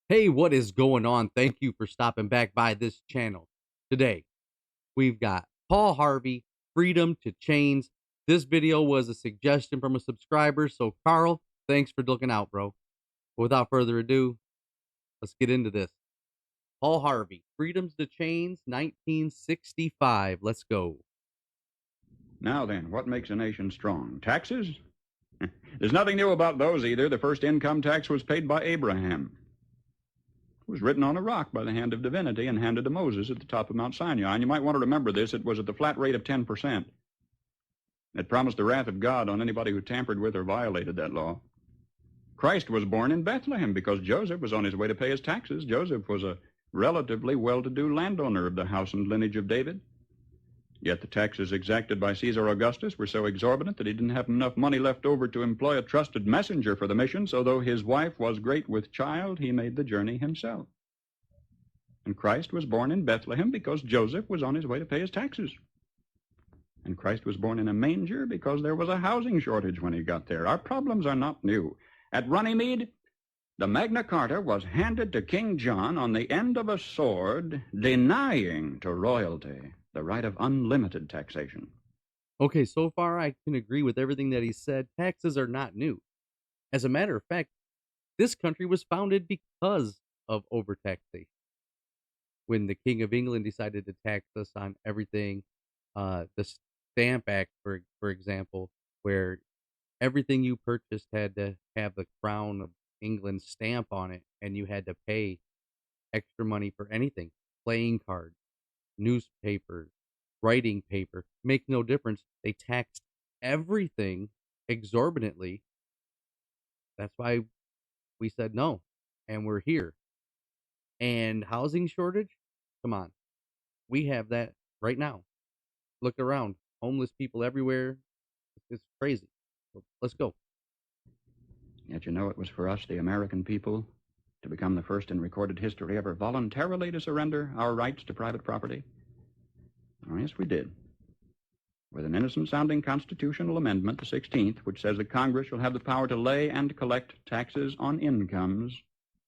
Hey, what is going on? Thank you for stopping back by this channel. Today, we've got Paul Harvey, Freedom to Chains. This video was a suggestion from a subscriber, so Carl, thanks for looking out, bro. Without further ado, let's get into this. Paul Harvey, Freedoms to Chains, 1965. Let's go. Now then, what makes a nation strong? Taxes? There's nothing new about those either. The first income tax was paid by Abraham. It was written on a rock by the hand of divinity and handed to Moses at the top of Mount Sinai. And you might want to remember this. It was at the flat rate of 10%. It promised the wrath of God on anybody who tampered with or violated that law. Christ was born in Bethlehem because Joseph was on his way to pay his taxes. Joseph was a relatively well-to-do landowner of the house and lineage of David. Yet the taxes exacted by Caesar Augustus were so exorbitant that he didn't have enough money left over to employ a trusted messenger for the mission, so though his wife was great with child, he made the journey himself. And Christ was born in Bethlehem because Joseph was on his way to pay his taxes. And Christ was born in a manger because there was a housing shortage when he got there. Our problems are not new. At Runnymede, the Magna Carta was handed to King John on the end of a sword, denying to royalty the right of unlimited taxation. Okay, so far I can agree with everything that he said. Taxes are not new. As a matter of fact, this country was founded because of overtaxation. When the King of England decided to tax us on everything, the Stamp Act, for example, where everything you purchased had to have the Crown of England stamp on it, and you had to pay extra money for anything, playing cards, newspapers, writing paper, makes no difference. They taxed everything exorbitantly. That's why we said no, and we're here. And housing shortage, come on, we have that right now. Look around, homeless people everywhere. It's crazy. So let's go. Yet you know it was for us, the American people, to become the first in recorded history ever voluntarily to surrender our rights to private property. Oh, yes, we did. With an innocent-sounding constitutional amendment, the 16th, which says that Congress shall have the power to lay and collect taxes on incomes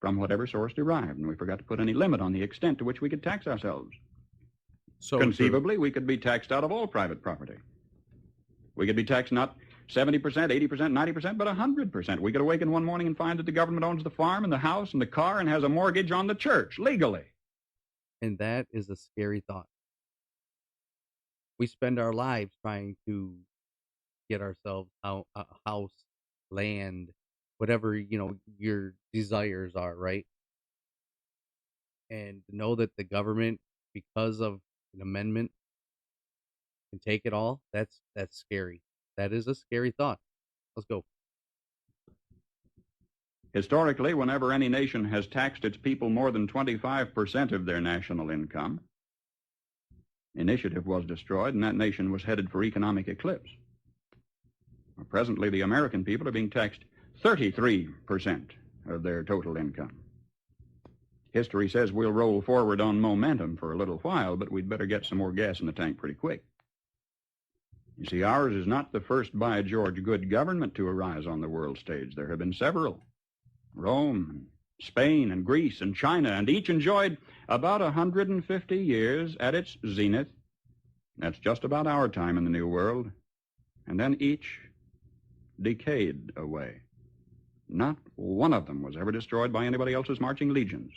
from whatever source derived. And we forgot to put any limit on the extent to which we could tax ourselves. So conceivably, we could be taxed out of all private property. We could be taxed not 70%, 80%, 90%, but 100%. We could awaken one morning and find that the government owns the farm and the house and the car and has a mortgage on the church, legally. And that is a scary thought. We spend our lives trying to get ourselves out a house, land, whatever, your desires are, right? And to know that the government, because of an amendment, can take it all, that's scary. That is a scary thought. Let's go. Historically, whenever any nation has taxed its people more than 25% of their national income, initiative was destroyed and that nation was headed for economic eclipse. Presently, the American people are being taxed 33% of their total income. History says we'll roll forward on momentum for a little while, but we'd better get some more gas in the tank pretty quick. You see, ours is not the first by George good government to arise on the world stage. There have been several. Rome, and Spain, and Greece, and China, and each enjoyed about 150 years at its zenith. That's just about our time in the New World. And then each decayed away. Not one of them was ever destroyed by anybody else's marching legions.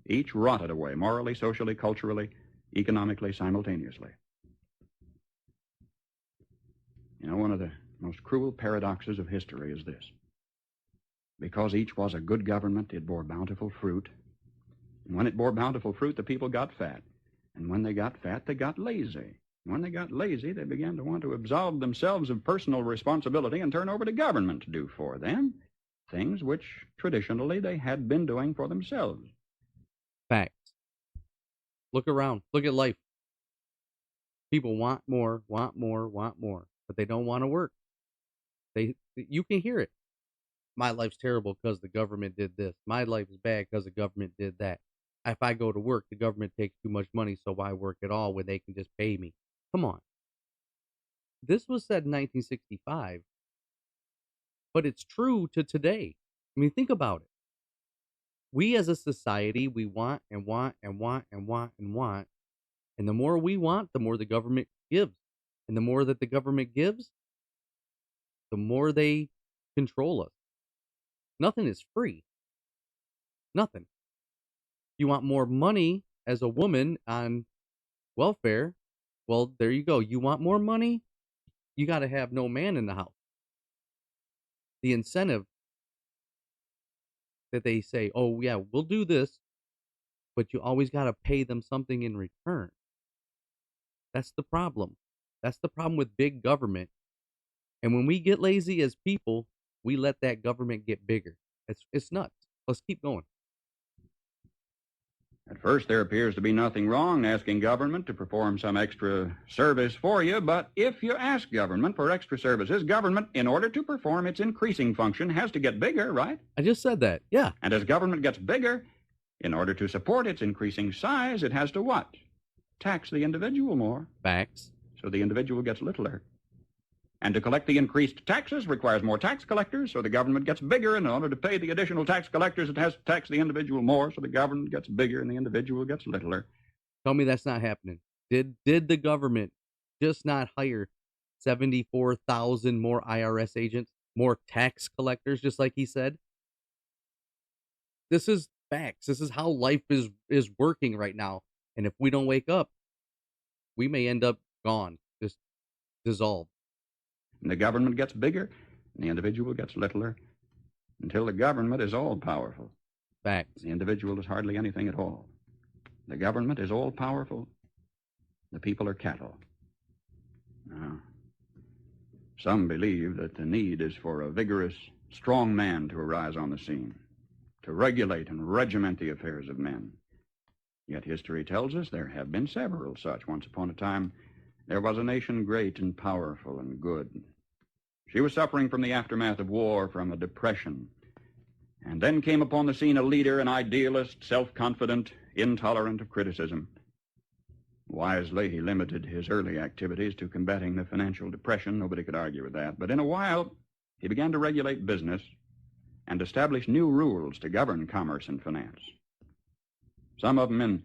Each rotted away, morally, socially, culturally, economically, simultaneously. You know, one of the most cruel paradoxes of history is this. Because each was a good government, it bore bountiful fruit. And when it bore bountiful fruit, the people got fat. And when they got fat, they got lazy. When they got lazy, they began to want to absolve themselves of personal responsibility and turn over to government to do for them things which traditionally they had been doing for themselves. Facts. Look around. Look at life. People want more, but they don't want to work. You can hear it. My life's terrible because the government did this. My life is bad because the government did that. If I go to work, the government takes too much money, so why work at all when they can just pay me? Come on. This was said in 1965, but it's true to today. I mean, think about it. We as a society, we want and want and want and want and want. And the more we want, the more the government gives. And the more that the government gives, the more they control us. Nothing is free. Nothing. You want more money as a woman on welfare. Well, there you go. You want more money? You got to have no man in the house. The incentive that they say, oh, yeah, we'll do this, but you always got to pay them something in return. That's the problem. That's the problem with big government. And when we get lazy as people, we let that government get bigger. It's nuts. Let's keep going. At first, there appears to be nothing wrong asking government to perform some extra service for you, but if you ask government for extra services, government, in order to perform its increasing function, has to get bigger, right? I just said that. Yeah. And as government gets bigger, in order to support its increasing size, it has to what? Tax the individual more. Facts. So the individual gets littler. And to collect the increased taxes requires more tax collectors, so the government gets bigger, and in order to pay the additional tax collectors, it has to tax the individual more, so the government gets bigger and the individual gets littler. Tell me that's not happening. Did the government just not hire 74,000 more IRS agents, more tax collectors, just like he said? This is facts. This is how life is working right now. And if we don't wake up, we may end up gone, just dissolved. And the government gets bigger, and the individual gets littler, until the government is all-powerful. Facts. The individual is hardly anything at all. The government is all-powerful. The people are cattle. Now, some believe that the need is for a vigorous, strong man to arise on the scene, to regulate and regiment the affairs of men. Yet history tells us there have been several such. Once upon a time, there was a nation great and powerful and good. She was suffering from the aftermath of war, from a depression. And then came upon the scene a leader, an idealist, self-confident, intolerant of criticism. Wisely, he limited his early activities to combating the financial depression. Nobody could argue with that. But in a while, he began to regulate business and establish new rules to govern commerce and finance. Some of them in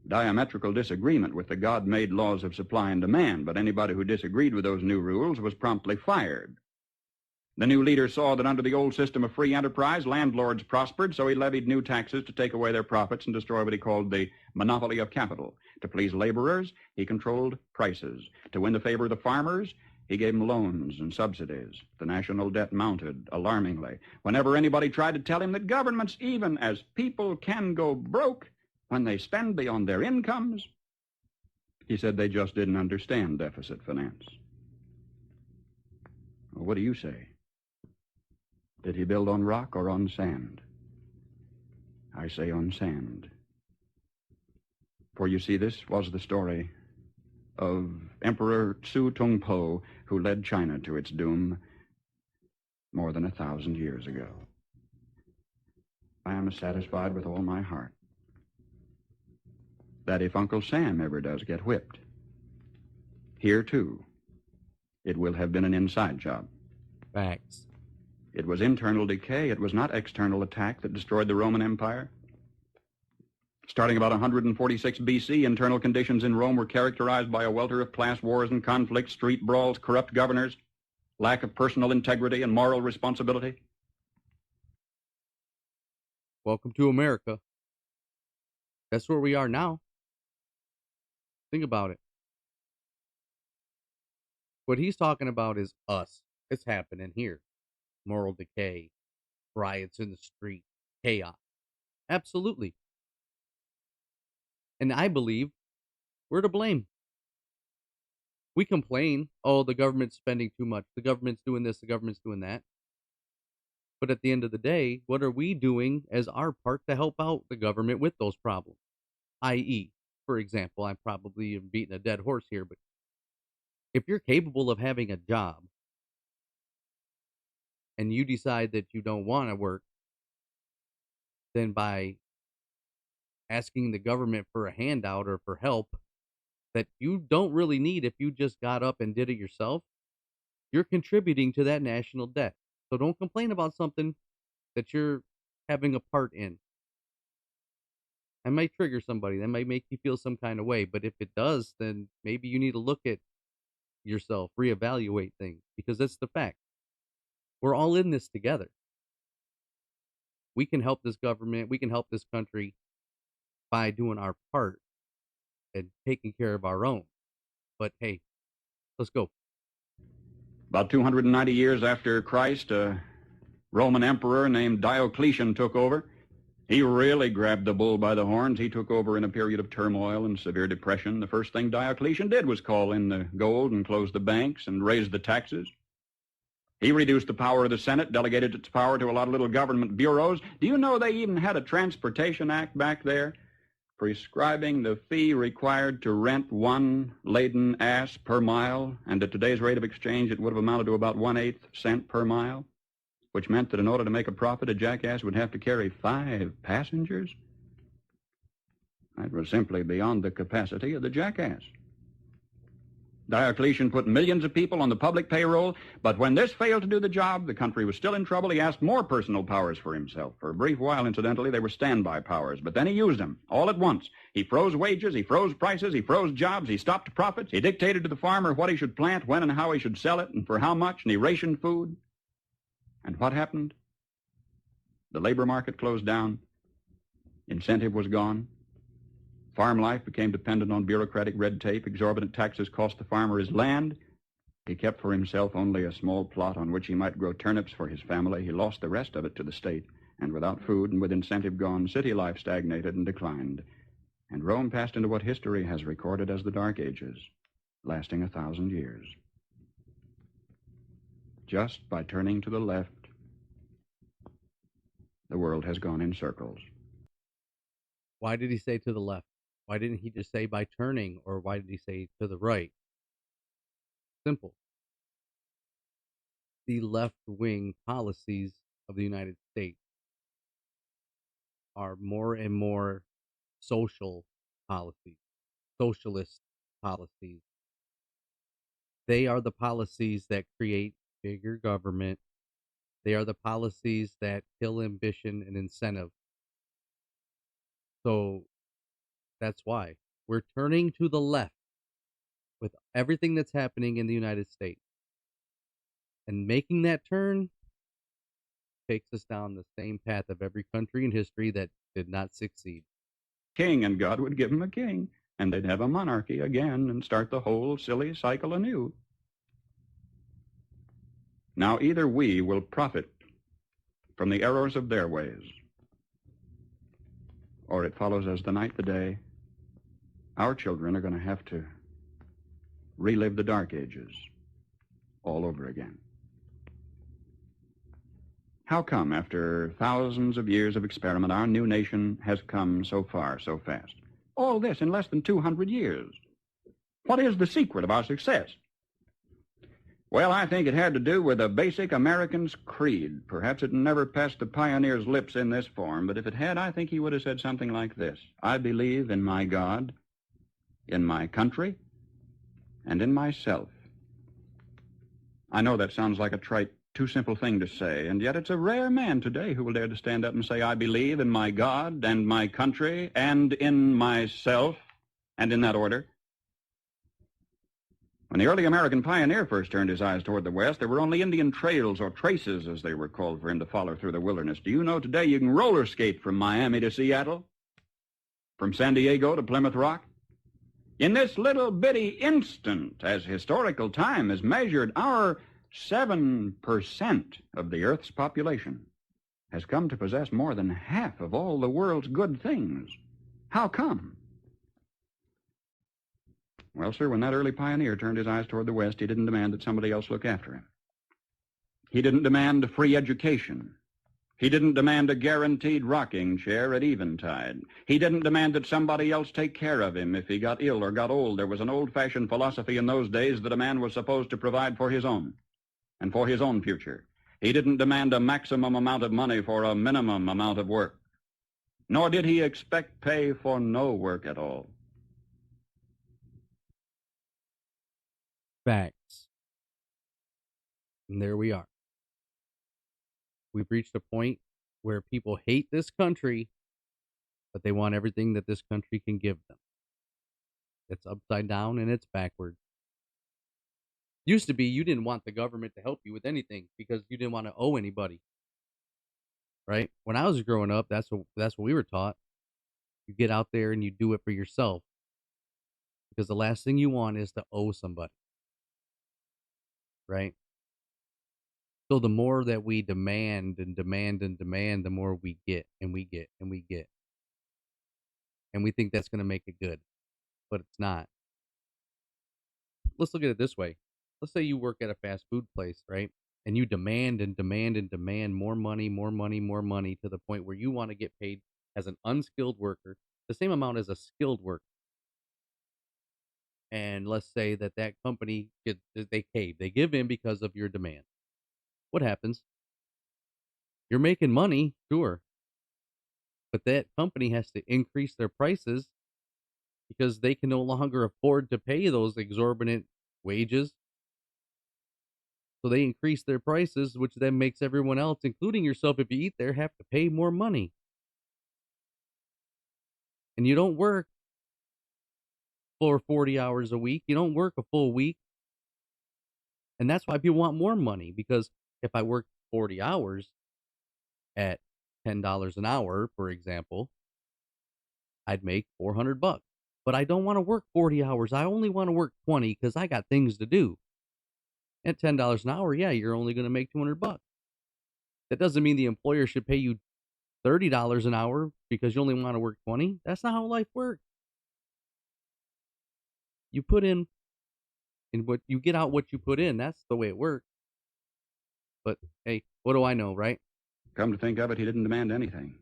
diametrical disagreement with the God-made laws of supply and demand, but anybody who disagreed with those new rules was promptly fired. The new leader saw that under the old system of free enterprise, landlords prospered, so he levied new taxes to take away their profits and destroy what he called the monopoly of capital. To please laborers, he controlled prices. To win the favor of the farmers, he gave them loans and subsidies. The national debt mounted alarmingly. Whenever anybody tried to tell him that governments, even as people, can go broke when they spend beyond their incomes, he said they just didn't understand deficit finance. Well, what do you say? Did he build on rock or on sand? I say on sand. For you see, this was the story of Emperor Su Tongpo, who led China to its doom more than 1,000 years ago. I am satisfied with all my heart that if Uncle Sam ever does get whipped, here too, it will have been an inside job. Facts. It was internal decay. It was not external attack that destroyed the Roman Empire. Starting about 146 BC, internal conditions in Rome were characterized by a welter of class wars and conflicts, street brawls, corrupt governors, lack of personal integrity and moral responsibility. Welcome to America. That's where we are now. Think about it. What he's talking about is us. It's happening here. Moral decay, riots in the street, chaos. Absolutely. And I believe we're to blame. We complain, oh, the government's spending too much. The government's doing this, the government's doing that. But at the end of the day, what are we doing as our part to help out the government with those problems? I.e., for example, I'm probably beating a dead horse here, but if you're capable of having a job and you decide that you don't want to work, then by asking the government for a handout or for help that you don't really need if you just got up and did it yourself, you're contributing to that national debt. So don't complain about something that you're having a part in. That might trigger somebody. That might make you feel some kind of way. But if it does, then maybe you need to look at yourself, reevaluate things, because that's the fact. We're all in this together. We can help this government. We can help this country by doing our part and taking care of our own. But hey, let's go. About 290 years after Christ, a Roman emperor named Diocletian took over. He really grabbed the bull by the horns. He took over in a period of turmoil and severe depression. The first thing Diocletian did was call in the gold and close the banks and raise the taxes. He reduced the power of the Senate, delegated its power to a lot of little government bureaus. Do you know they even had a Transportation Act back there prescribing the fee required to rent one laden ass per mile? And at today's rate of exchange, it would have amounted to about 1/8 cent per mile, which meant that in order to make a profit, a jackass would have to carry 5 passengers. That was simply beyond the capacity of the jackass. Diocletian put millions of people on the public payroll, but when this failed to do the job, the country was still in trouble. He asked more personal powers for himself. For a brief while, incidentally, they were standby powers, but then he used them all at once. He froze wages, he froze prices, he froze jobs, he stopped profits, he dictated to the farmer what he should plant, when and how he should sell it, and for how much, and he rationed food. And what happened? The labor market closed down. Incentive was gone. Farm life became dependent on bureaucratic red tape. Exorbitant taxes cost the farmer his land. He kept for himself only a small plot on which he might grow turnips for his family. He lost the rest of it to the state. And without food and with incentive gone, city life stagnated and declined. And Rome passed into what history has recorded as the Dark Ages, lasting 1,000 years. Just by turning to the left, the world has gone in circles. Why did he say to the left? Why didn't he just say by turning, or why did he say to the right? Simple. The left-wing policies of the United States are more and more social policies, socialist policies. They are the policies that create bigger government. They are the policies that kill ambition and incentive. So that's why we're turning to the left with everything that's happening in the United States. And making that turn takes us down the same path of every country in history that did not succeed. King, and God would give him a king, and they'd have a monarchy again and start the whole silly cycle anew. Now either we will profit from the errors of their ways, or it follows as the night the day, our children are going to have to relive the Dark Ages all over again. How come, after thousands of years of experiment, our new nation has come so far so fast? All this in less than 200 years. What is the secret of our success? Well, I think it had to do with a basic American's creed. Perhaps it never passed the pioneer's lips in this form, but if it had, I think he would have said something like this: I believe in my God, in my country, and in myself. I know that sounds like a trite, too simple thing to say, and yet it's a rare man today who will dare to stand up and say, I believe in my God and my country and in myself, and in that order. When the early American pioneer first turned his eyes toward the west, there were only Indian trails, or traces as they were called, for him to follow through the wilderness. Do you know today you can roller skate from Miami to Seattle? From San Diego to Plymouth Rock? In this little bitty instant, as historical time is measured, our 7% of the Earth's population has come to possess more than half of all the world's good things. How come? Well, sir, when that early pioneer turned his eyes toward the west, he didn't demand that somebody else look after him. He didn't demand a free education. He didn't demand a guaranteed rocking chair at eventide. He didn't demand that somebody else take care of him if he got ill or got old. There was an old-fashioned philosophy in those days that a man was supposed to provide for his own and for his own future. He didn't demand a maximum amount of money for a minimum amount of work, nor did he expect pay for no work at all. Facts. And there we are. We've reached a point where people hate this country but they want everything that this country can give them. It's upside down and it's backwards. Used to be you didn't want the government to help you with anything because you didn't want to owe anybody, right? When I was growing up, that's what we were taught. You get out there and you do it for yourself because the last thing you want is to owe somebody, right? So the more that we demand and demand and demand, the more we get and we get and we get. And we think that's going to make it good, but it's not. Let's look at it this way. Let's say you work at a fast food place, right? And you demand and demand and demand more money, more money, more money to the point where you want to get paid as an unskilled worker the same amount as a skilled worker. And let's say that company they cave, they give in because of your demand. What happens? You're making money, sure, but that company has to increase their prices because they can no longer afford to pay those exorbitant wages. So they increase their prices, which then makes everyone else, including yourself if you eat there, have to pay more money. And you don't work for 40 hours a week. You don't work a full week. And that's why people want more money, because if I work 40 hours at $10 an hour, for example, I'd make $400. But I don't want to work 40 hours. I only want to work 20 because I got things to do. At $10 an hour, yeah, you're only going to make $200. That doesn't mean the employer should pay you $30 an hour because you only want to work 20. That's not how life works. You put in what you get out what you put in. That's the way it works. But hey, what do I know, right? Come to think of it, he didn't demand anything.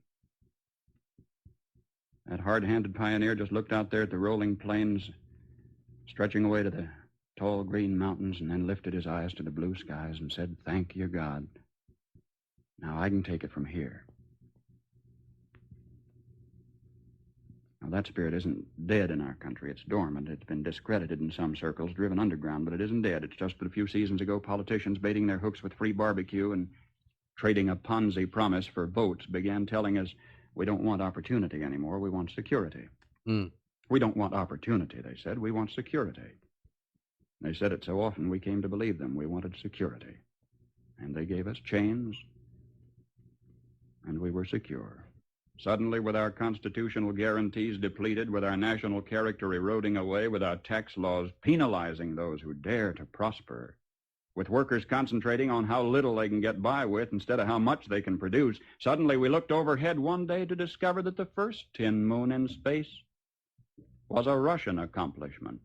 That hard-handed pioneer just looked out there at the rolling plains stretching away to the tall green mountains, and then lifted his eyes to the blue skies and said, "Thank you, God. Now I can take it from here." Now, that spirit isn't dead in our country. It's dormant. It's been discredited in some circles, driven underground, but it isn't dead. It's just that a few seasons ago, politicians baiting their hooks with free barbecue and trading a Ponzi promise for votes began telling us we don't want opportunity anymore. We want security. We don't want opportunity, they said. We want security. They said it so often we came to believe them. We wanted security. And they gave us chains, and we were secure. Suddenly, with our constitutional guarantees depleted, with our national character eroding away, with our tax laws penalizing those who dare to prosper, with workers concentrating on how little they can get by with instead of how much they can produce, suddenly we looked overhead one day to discover that the first tin moon in space was a Russian accomplishment.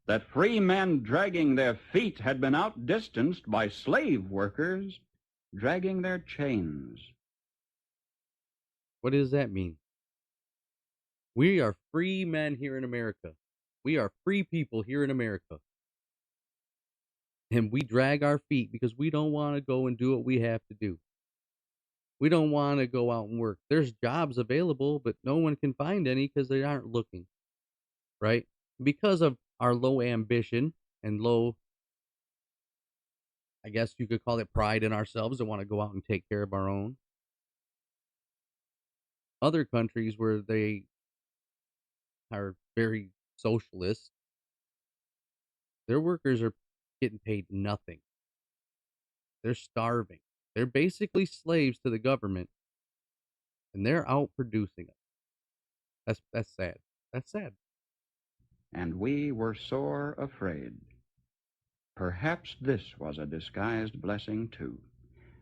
That free men dragging their feet had been outdistanced by slave workers dragging their chains. What does that mean? We are free men here in America. We are free people here in America. And we drag our feet because we don't want to go and do what we have to do. We don't want to go out and work. There's jobs available, but no one can find any because they aren't looking, right? Because of our low ambition and low, I guess you could call it pride in ourselves, that want to go out and take care of our own. Other countries where they are very socialist, their workers are getting paid nothing. They're starving. They're basically slaves to the government, and they're out producing us. That's sad. That's sad. And we were sore afraid. Perhaps this was a disguised blessing, too.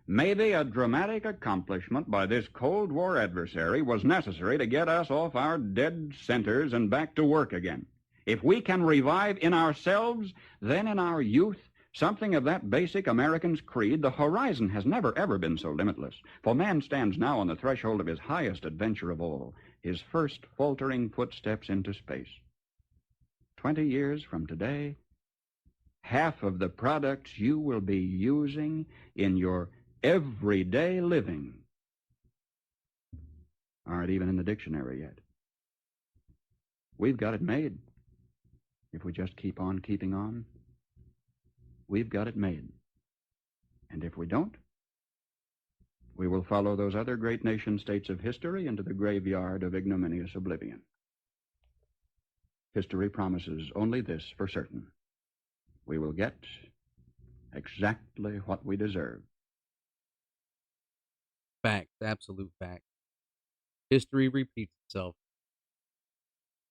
Maybe a dramatic accomplishment by this Cold War adversary was necessary to get us off our dead centers and back to work again. If we can revive in ourselves, then in our youth, something of that basic American's creed, the horizon has never, ever been so limitless. For man stands now on the threshold of his highest adventure of all, his first faltering footsteps into space. 20 years from today, half of the products you will be using in your everyday living aren't even in the dictionary yet. We've got it made. If we just keep on keeping on, we've got it made. And if we don't, We will follow those other great nation-states of history into the graveyard of ignominious oblivion. History promises only this for certain. We will get exactly what we deserve. Facts, absolute facts. History repeats itself.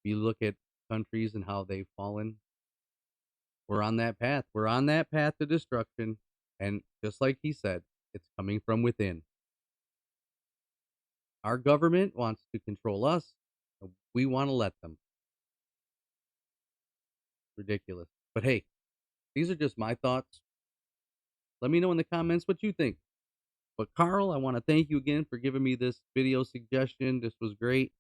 If you look at countries and how they've fallen, we're on that path. We're on that path to destruction. And just like he said, it's coming from within. Our government wants to control us, and we want to let them. Ridiculous. But hey, these are just my thoughts. Let me know in the comments what you think. But Carl, I want to thank you again for giving me this video suggestion. This was great.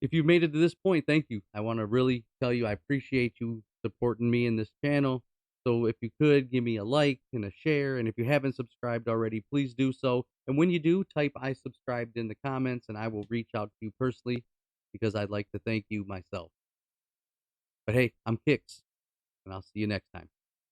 If you've made it to this point, thank you. I want to really tell you I appreciate you supporting me in this channel. So if you could, give me a like and a share. And if you haven't subscribed already, please do so. And when you do, type I subscribed in the comments and I will reach out to you personally because I'd like to thank you myself. But hey, I'm Kix, and I'll see you next time.